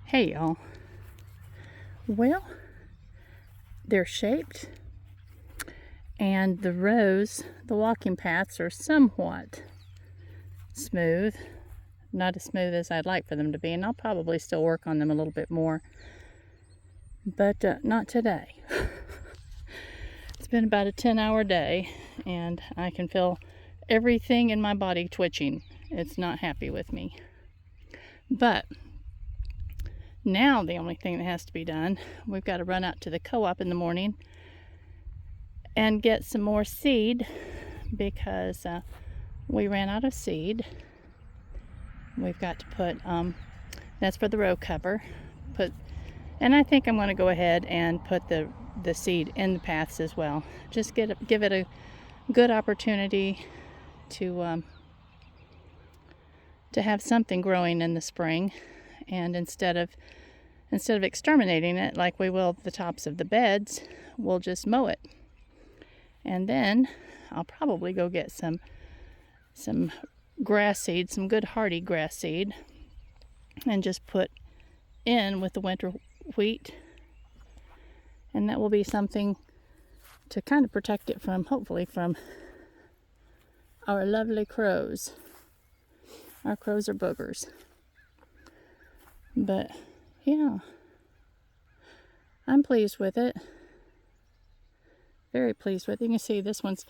Hey y'all. Well, they're shaped and the rows, the walking paths are somewhat smooth. Not as smooth as I'd like for them to be, and I'll probably still work on them a little bit more. But not today. It's been about a 10-hour day and I can feel everything in my body twitching. It's not happy with me. But now the only thing that has to be done, we've got to run out to the co-op in the morning and get some more seed because we ran out of seed. We've got to put, that's for the row cover, and I think I'm going to go ahead and put the seed in the paths as well. Just give it a good opportunity to have something growing in the spring. And instead of exterminating it like we will the tops of the beds, we'll just mow it. And then I'll probably go get some grass seed, some good hardy grass seed, and just put in with the winter wheat. And that will be something to kind of protect it from, hopefully, from our lovely crows. Our crows are boogers. But yeah, I'm pleased with it. Very pleased with it. You can see this one's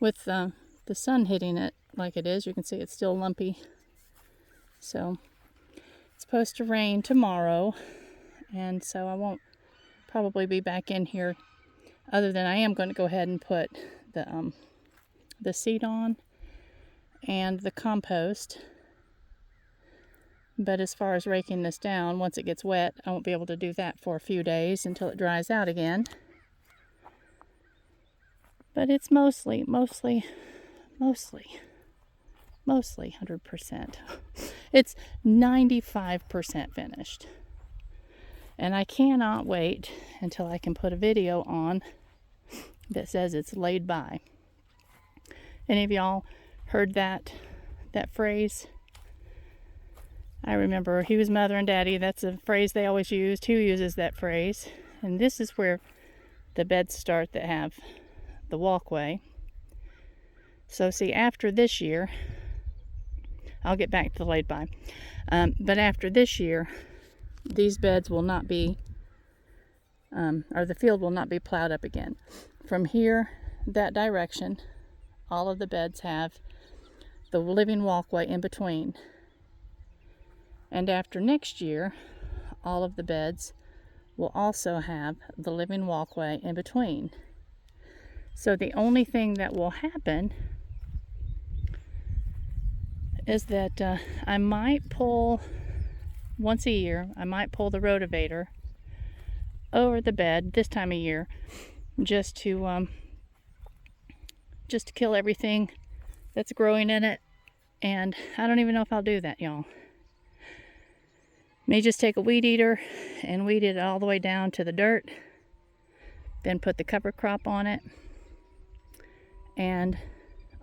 with the sun hitting it like it is. You can see it's still lumpy. So it's supposed to rain tomorrow, and so I won't probably be back in here, other than I am going to go ahead and put the seed on and the compost. But as far as raking this down, once it gets wet, I won't be able to do that for a few days until it dries out again. But it's mostly 100%. It's 95% finished. And I cannot wait until I can put a video on that says it's laid by. Any of y'all heard that phrase? I remember he was mother and daddy. That's a phrase they always used. Who uses that phrase? And this is where the beds start that have the walkway. So see, after this year, I'll get back to the laid by. But after this year, these beds will not be, or the field will not be plowed up again. From here, that direction, all of the beds have the living walkway in between. And after next year, all of the beds will also have the living walkway in between. So the only thing that will happen is that I might pull, once a year, I might pull the rotavator over the bed this time of year just to kill everything that's growing in it. And I don't even know if I'll do that, y'all. May just take a weed eater and weed it all the way down to the dirt, then put the cover crop on it and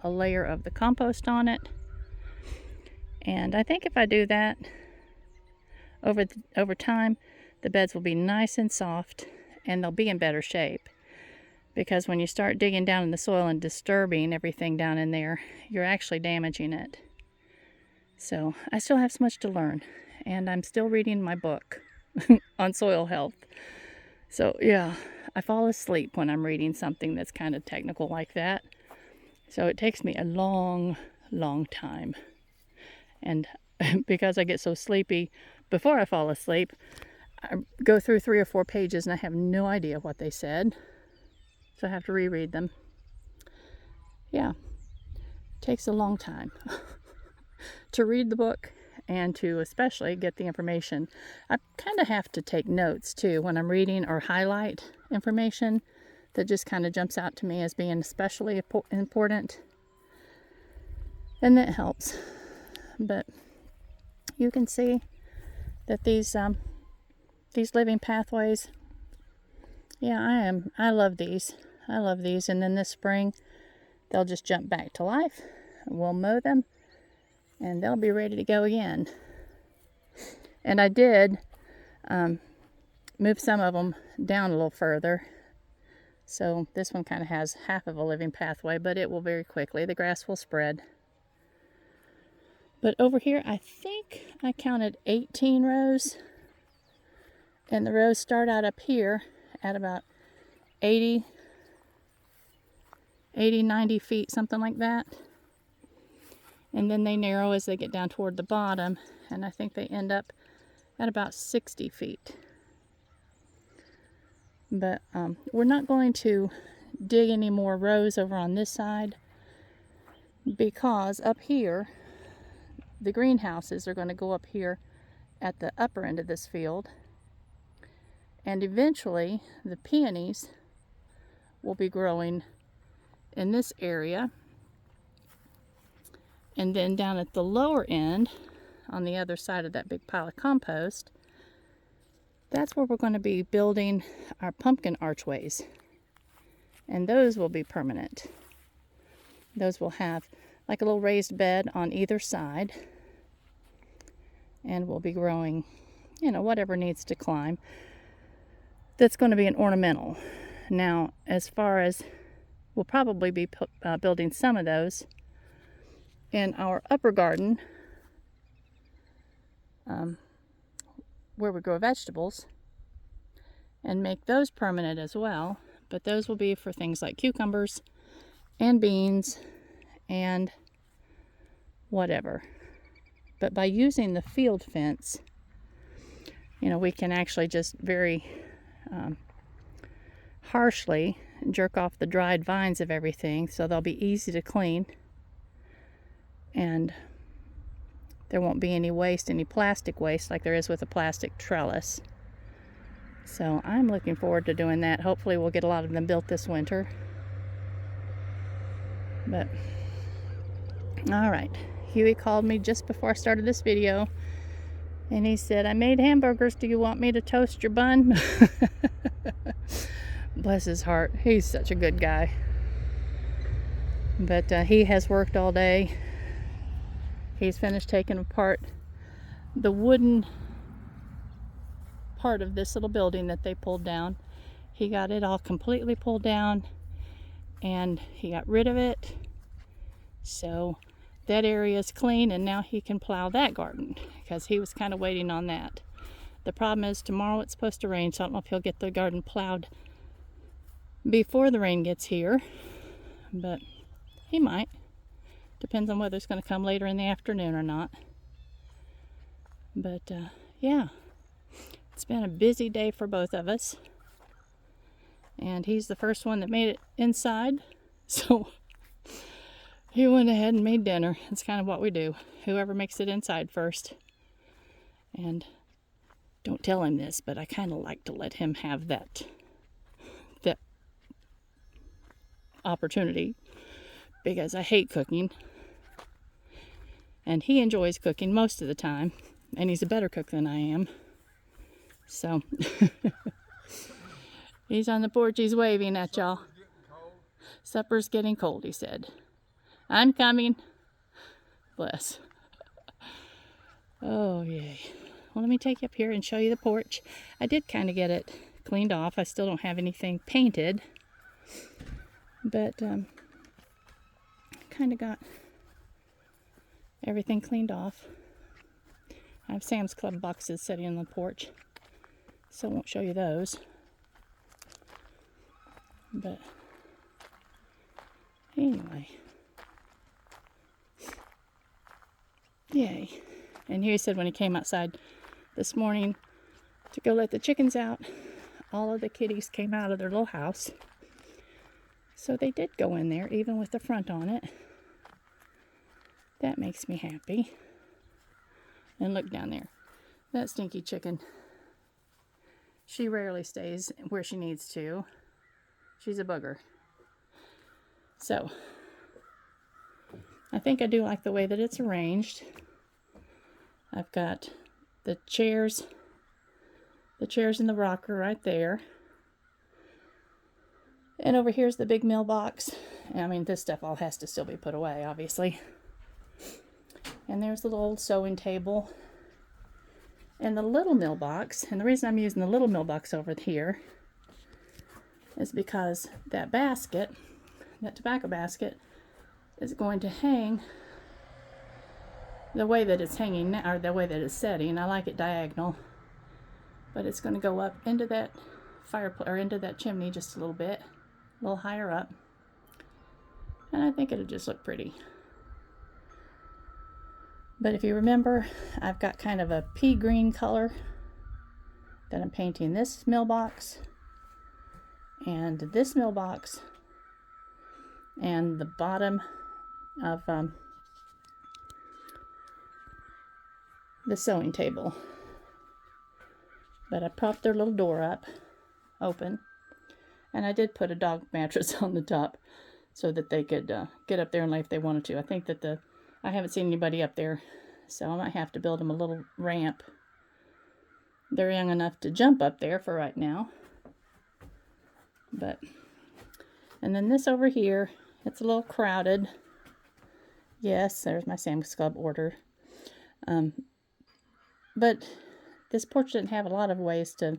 a layer of the compost on it. And I think if I do that, over time, the beds will be nice and soft and they'll be in better shape. Because when you start digging down in the soil and disturbing everything down in there, you're actually damaging it. So I still have so much to learn. And I'm still reading my book on soil health. So yeah, I fall asleep when I'm reading something that's kind of technical like that. So it takes me a long time. And because I get so sleepy before I fall asleep, I go through 3 or 4 pages and I have no idea what they said. So I have to reread them. Yeah, it takes a long time to read the book and to especially get the information. I kind of have to take notes too when I'm reading, or highlight information that just kind of jumps out to me as being especially important. And that helps. But you can see that these living pathways, yeah, I love these. I love these. And then this spring, they'll just jump back to life. We'll mow them and they'll be ready to go again. And I did move some of them down a little further. So this one kind of has half of a living pathway, but it will very quickly. The grass will spread. But over here, I think I counted 18 rows. And the rows start out up here at about 80, 90 feet, something like that. And then they narrow as they get down toward the bottom. And I think they end up at about 60 feet. But we're not going to dig any more rows over on this side, because up here, the greenhouses are going to go up here at the upper end of this field. And eventually, the peonies will be growing in this area. And then down at the lower end, on the other side of that big pile of compost, that's where we're going to be building our pumpkin archways. And those will be permanent. Those will have like a little raised bed on either side. And we'll be growing, you know, whatever needs to climb. That's going to be an ornamental. Now, as far as, we'll probably be building some of those in our upper garden, where we grow vegetables, and make those permanent as well. But those will be for things like cucumbers and beans and whatever. But by using the field fence, you know, we can actually just very harshly jerk off the dried vines of everything, so they'll be easy to clean, and there won't be any waste, any plastic waste like there is with a plastic trellis. So I'm looking forward to doing that. Hopefully we'll get a lot of them built this winter. But all right, Huey called me just before I started this video, and he said, "I made hamburgers. Do you want me to toast your bun?" Bless his heart. He's such a good guy. But he has worked all day. He's finished taking apart the wooden part of this little building that they pulled down. He got it all completely pulled down, and he got rid of it. So that area is clean, and now he can plow that garden, because he was kind of waiting on that. The problem is tomorrow it's supposed to rain, so I don't know if he'll get the garden plowed before the rain gets here, but he might. Depends on whether it's going to come later in the afternoon or not. But yeah, it's been a busy day for both of us, and he's the first one that made it inside, so he went ahead and made dinner. It's kind of what we do, whoever makes it inside first. And don't tell him this, but I kind of like to let him have that opportunity, because I hate cooking, and he enjoys cooking most of the time, and he's a better cook than I am. So he's on the porch, he's waving at y'all. Supper's getting cold, he said. I'm coming. Bless. Oh, yay. Well, let me take you up here and show you the porch. I did kind of get it cleaned off. I still don't have anything painted, but kind of got everything cleaned off. I have Sam's Club boxes sitting on the porch, so I won't show you those. But anyway, yay. And he said when he came outside this morning to go let the chickens out, all of the kitties came out of their little house. So they did go in there, even with the front on it. That makes me happy. And look down there. That stinky chicken. She rarely stays where she needs to. She's a booger. So, I think I do like the way that it's arranged. I've got the chairs and the rocker right there. And over here's the big mailbox. I mean, this stuff all has to still be put away, obviously. And there's the little old sewing table. And the little mailbox, and the reason I'm using the little mailbox over here is because that basket, that tobacco basket, is going to hang the way that it's hanging now, or the way that it's setting. I like it diagonal, but it's going to go up into that fireplace, or into that chimney just a little bit, a little higher up, and I think it'll just look pretty. But if you remember, I've got kind of a pea green color that I'm painting this mailbox and this mailbox and the bottom of the sewing table. But I propped their little door up open, and I did put a dog mattress on the top so that they could get up there and lay if they wanted to. I think that I haven't seen anybody up there, so I might have to build them a little ramp. They're young enough to jump up there for right now. And then this over here, it's a little crowded. Yes, there's my Sam's Club order. But this porch didn't have a lot of ways to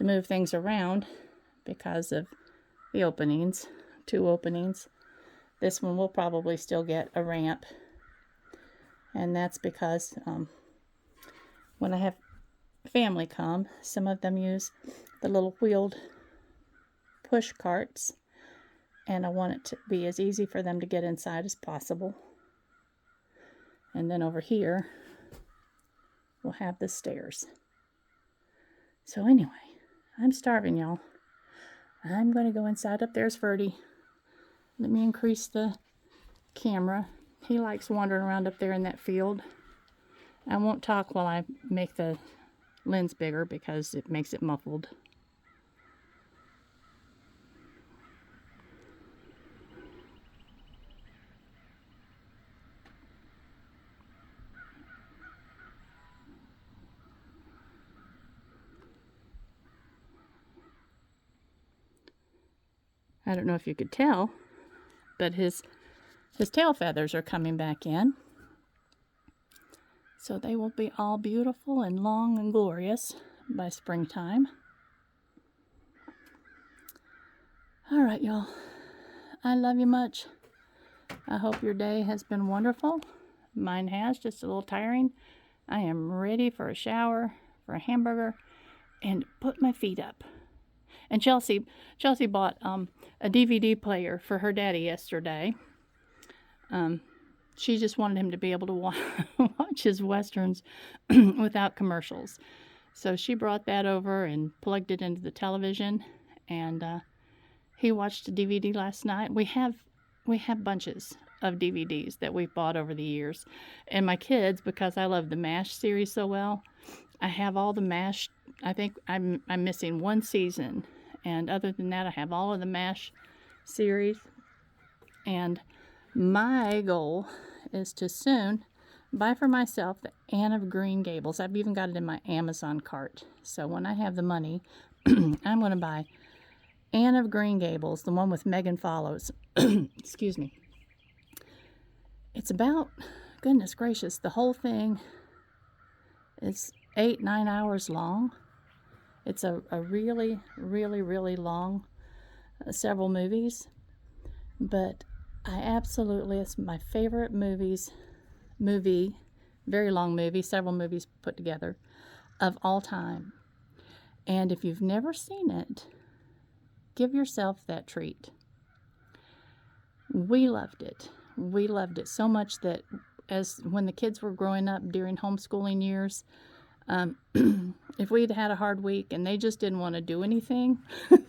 move things around because of the openings, 2 openings. This one will probably still get a ramp. And that's because when I have family come, some of them use the little wheeled push carts, and I want it to be as easy for them to get inside as possible. And then over here, we'll have the stairs. So anyway, I'm starving, y'all. I'm going to go inside. Up there's Ferdy. Let me increase the camera. He likes wandering around up there in that field. I won't talk while I make the lens bigger because it makes it muffled. I don't know if you could tell, but his tail feathers are coming back in. So they will be all beautiful and long and glorious by springtime. All right, y'all. I love you much. I hope your day has been wonderful. Mine has, just a little tiring. I am ready for a shower, for a hamburger, and put my feet up. And Chelsea bought a DVD player for her daddy yesterday. She just wanted him to be able to watch his westerns without commercials. So she brought that over and plugged it into the television, and he watched a DVD last night. We have bunches of DVDs that we've bought over the years. And my kids, because I love the MASH series so well, I have all the MASH. I think I'm missing one season. And other than that, I have all of the MASH series. And my goal is to soon buy for myself the Anne of Green Gables. I've even got it in my Amazon cart. So when I have the money, I'm going to buy Anne of Green Gables, the one with Megan Follows. Excuse me. It's about, goodness gracious, the whole thing is 8-9 hours long. It's a really, really, really long, several movies. But I absolutely, it's my favorite movie, very long movie, several movies put together, of all time. And if you've never seen it, give yourself that treat. We loved it. We loved it so much that when the kids were growing up during homeschooling years, if we'd had a hard week and they just didn't want to do anything,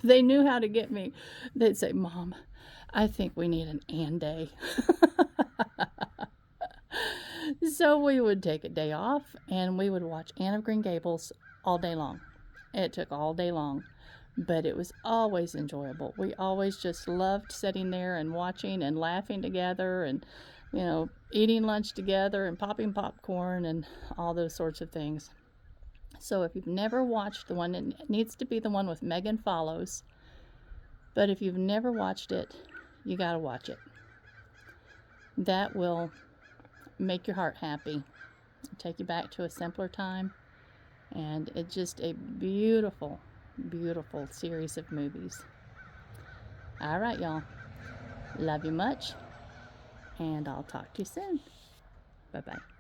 they knew how to get me. They'd say, "Mom, I think we need an Ann day." So we would take a day off and we would watch Anne of Green Gables all day long. It took all day long, but it was always enjoyable. We always just loved sitting there and watching and laughing together and, eating lunch together and popping popcorn and all those sorts of things. So if you've never watched the one, it needs to be the one with Megan Follows. But if you've never watched it, you got to watch it. That will make your heart happy, take you back to a simpler time, And it's just a beautiful, beautiful series of movies. All right, y'all. Love you much, and I'll talk to you soon. Bye-bye.